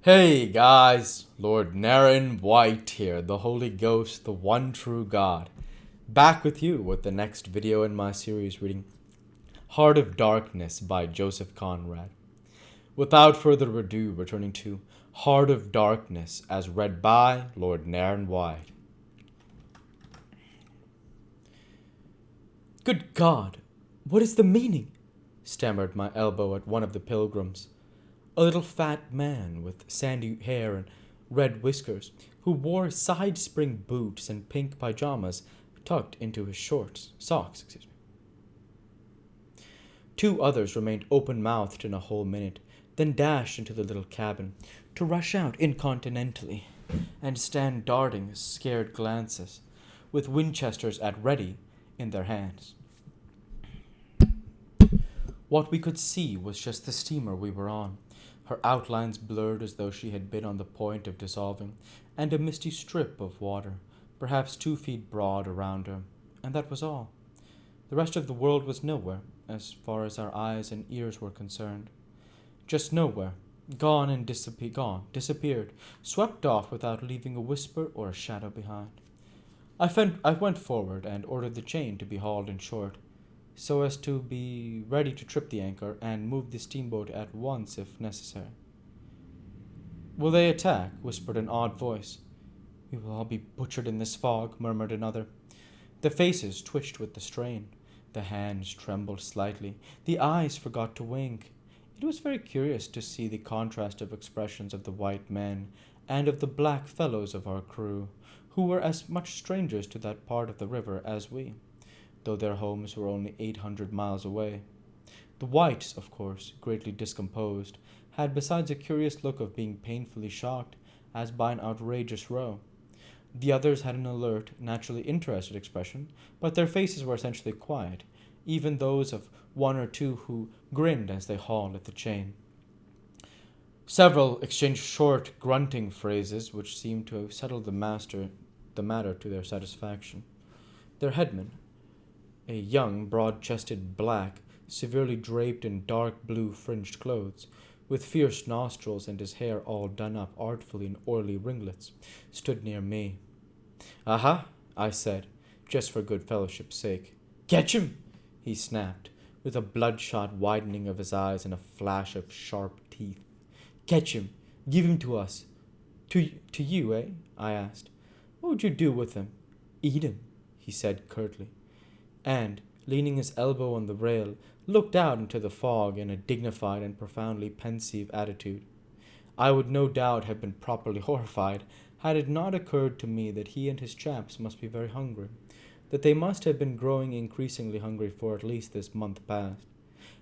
Hey guys, Lord Naren White here, the Holy Ghost, the one true God. Back with you with the next video in my series reading Heart of Darkness by Joseph Conrad. Without further ado, returning to Heart of Darkness as read by Lord Naren White. Good God, what is the meaning? Stammered my elbow at one of the pilgrims. A little fat man with sandy hair and red whiskers, who wore side-spring boots and pink pajamas tucked into his socks. Two others remained open-mouthed in a whole minute, then dashed into the little cabin, to rush out incontinently and stand darting scared glances, with Winchesters at ready in their hands. What we could see was just the steamer we were on, her outlines blurred as though she had been on the point of dissolving, and a misty strip of water, perhaps 2 feet broad, around her, and that was all. The rest of the world was nowhere, as far as our eyes and ears were concerned. Just nowhere, gone and disappeared, swept off without leaving a whisper or a shadow behind. I went forward and ordered the chain to be hauled in short, so as to be ready to trip the anchor and move the steamboat at once if necessary. Will they attack? Whispered an odd voice. We will all be butchered in this fog, murmured another. The faces twitched with the strain. The hands trembled slightly. The eyes forgot to wink. It was very curious to see the contrast of expressions of the white men and of the black fellows of our crew, who were as much strangers to that part of the river as we, though their homes were only 800 miles away. The whites, of course, greatly discomposed, had besides a curious look of being painfully shocked, as by an outrageous row. The others had an alert, naturally interested expression, but their faces were essentially quiet, even those of one or two who grinned as they hauled at the chain. Several exchanged short, grunting phrases which seemed to have settled the matter to their satisfaction. Their headman, a young, broad-chested black, severely draped in dark blue fringed clothes, with fierce nostrils and his hair all done up artfully in oily ringlets, stood near me. Aha, I said, just for good fellowship's sake. Catch him, he snapped, with a bloodshot widening of his eyes and a flash of sharp teeth. Catch him, give him to us. To you, eh? I asked. What would you do with him? Eat him, he said curtly, and, leaning his elbow on the rail, looked out into the fog in a dignified and profoundly pensive attitude. I would no doubt have been properly horrified had it not occurred to me that he and his chaps must be very hungry, that they must have been growing increasingly hungry for at least this month past.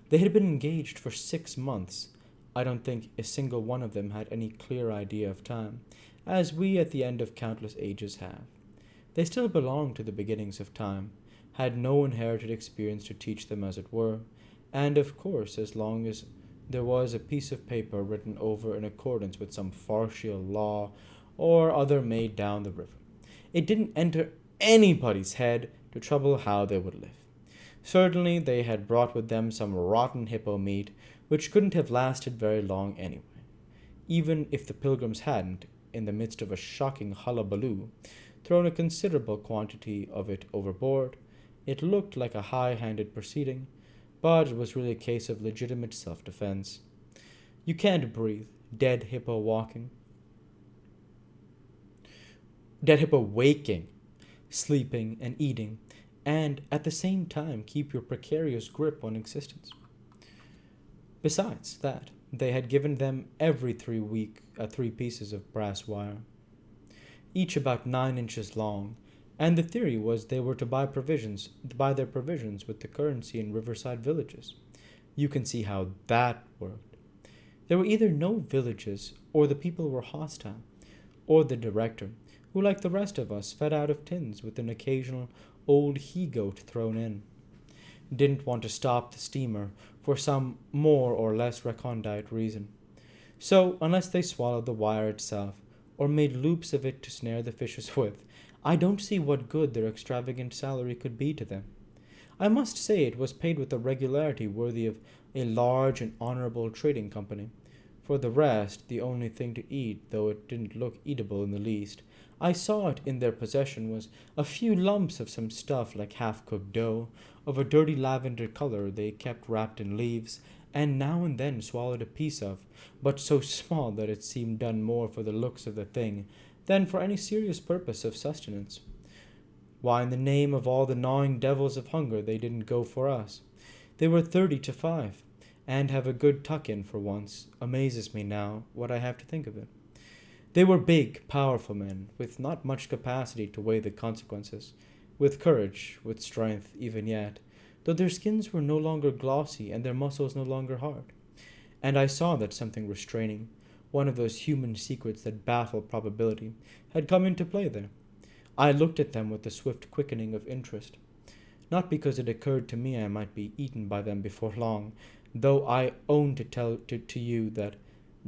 They had been engaged for 6 months. I don't think a single one of them had any clear idea of time, as we at the end of countless ages have. They still belonged to the beginnings of time, had no inherited experience to teach them, as it were, and of course, as long as there was a piece of paper written over in accordance with some farcical law or other made down the river, it didn't enter anybody's head to trouble how they would live. Certainly they had brought with them some rotten hippo meat, which couldn't have lasted very long anyway, even if the pilgrims hadn't, in the midst of a shocking hullabaloo, thrown a considerable quantity of it overboard. It looked like a high-handed proceeding, but it was really a case of legitimate self-defense. You can't breathe, dead hippo waking, sleeping and eating, and at the same time keep your precarious grip on existence. Besides that, they had given them every 3 pieces of brass wire, each about 9 inches long, and the theory was they were to buy their provisions with the currency in riverside villages. You can see how that worked. There were either no villages, or the people were hostile, or the director, who like the rest of us fed out of tins with an occasional old he-goat thrown in, didn't want to stop the steamer for some more or less recondite reason. So, unless they swallowed the wire itself, or made loops of it to snare the fishes with, I don't see what good their extravagant salary could be to them. I must say it was paid with a regularity worthy of a large and honorable trading company, For the rest, the only thing to eat, though it didn't look eatable in the least, I saw it in their possession, was a few lumps of some stuff like half-cooked dough, of a dirty lavender color they kept wrapped in leaves, and now and then swallowed a piece of, but so small that it seemed done more for the looks of the thing than for any serious purpose of sustenance. Why, in the name of all the gnawing devils of hunger, they didn't go for us. They were 30 to 5, and have a good tuck-in for once. Amazes me now what I have to think of it. They were big, powerful men, with not much capacity to weigh the consequences, with courage, with strength, even yet, though their skins were no longer glossy and their muscles no longer hard. And I saw that something restraining, one of those human secrets that baffle probability, had come into play there. I looked at them with a swift quickening of interest, not because it occurred to me I might be eaten by them before long, though I own to you that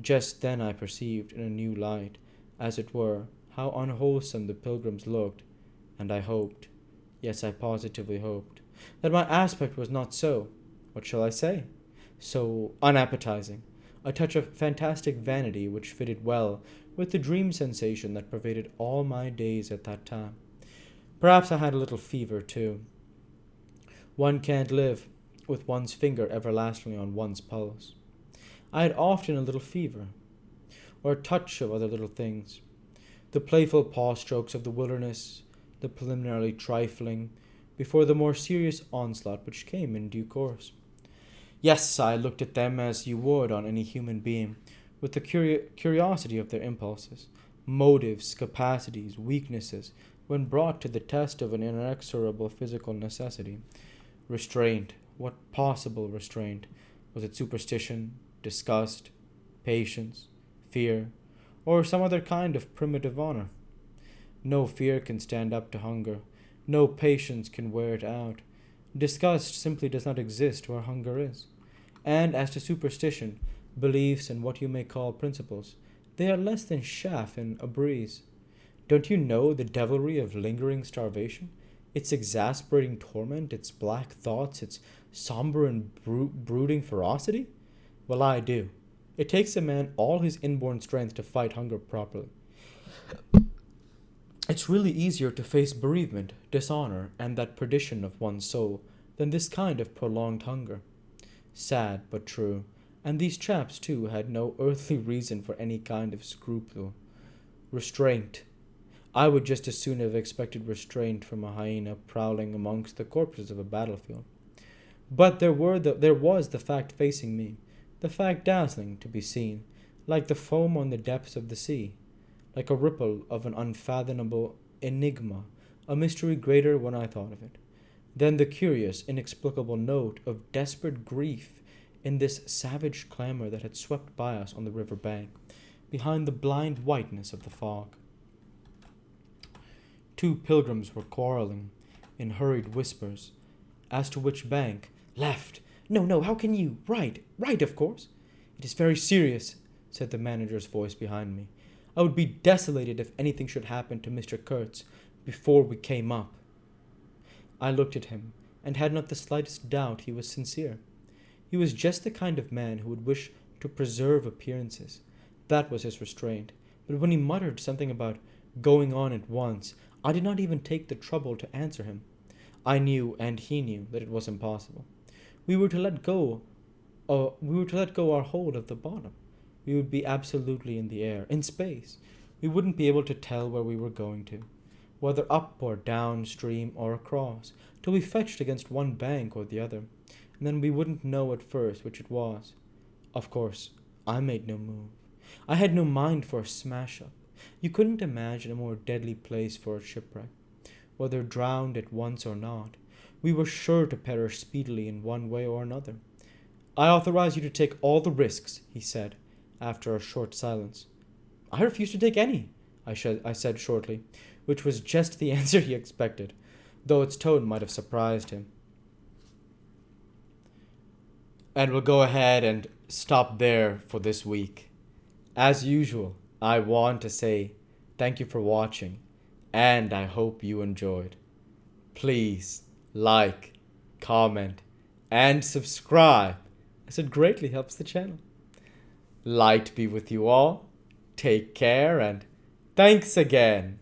just then I perceived in a new light, as it were, how unwholesome the pilgrims looked, and I hoped, yes, I positively hoped, that my aspect was not so, what shall I say, so unappetizing, a touch of fantastic vanity which fitted well with the dream sensation that pervaded all my days at that time. Perhaps I had a little fever, too. One can't live with one's finger everlastingly on one's pulse. I had often a little fever, or a touch of other little things. The playful paw strokes of the wilderness, the preliminarily trifling, before the more serious onslaught which came in due course. Yes, I looked at them as you would on any human being, with the curiosity of their impulses, motives, capacities, weaknesses, when brought to the test of an inexorable physical necessity. Restraint, what possible restraint? Was it superstition, disgust, patience, fear, or some other kind of primitive honor? No fear can stand up to hunger. No patience can wear it out. Disgust simply does not exist where hunger is. And as to superstition, beliefs, and what you may call principles, they are less than chaff in a breeze. Don't you know the devilry of lingering starvation? Its exasperating torment, its black thoughts, its somber and brooding ferocity? Well, I do. It takes a man all his inborn strength to fight hunger properly. It's really easier to face bereavement, dishonor, and that perdition of one's soul than this kind of prolonged hunger. Sad, but true. And these chaps, too, had no earthly reason for any kind of scruple. Restraint. I would just as soon have expected restraint from a hyena prowling amongst the corpses of a battlefield. But there was the fact facing me, the fact dazzling to be seen, like the foam on the depths of the sea, like a ripple of an unfathomable enigma, a mystery greater when I thought of it. Then the curious, inexplicable note of desperate grief in this savage clamor that had swept by us on the river bank, behind the blind whiteness of the fog. Two pilgrims were quarreling, in hurried whispers, as to which bank. Left. No, no, how can you? Right, right, of course. It is very serious, said the manager's voice behind me. I would be desolated if anything should happen to Mr. Kurtz before we came up. I looked at him, and had not the slightest doubt he was sincere. He was just the kind of man who would wish to preserve appearances. That was his restraint. But when he muttered something about going on at once, I did not even take the trouble to answer him. I knew, and he knew, that it was impossible. We were to let go our hold of the bottom. We would be absolutely in the air, in space. We wouldn't be able to tell where we were going to, whether up or down stream or across, till we fetched against one bank or the other, and then we wouldn't know at first which it was. Of course, I made no move. I had no mind for a smash-up. You couldn't imagine a more deadly place for a shipwreck. Whether drowned at once or not, we were sure to perish speedily in one way or another. I authorize you to take all the risks, he said, after a short silence. I refuse to take any, I said shortly, which was just the answer he expected, though its tone might have surprised him. And we'll go ahead and stop there for this week. As usual, I want to say thank you for watching, and I hope you enjoyed. Please like, comment, and subscribe, as it greatly helps the channel. Light be with you all. Take care and thanks again.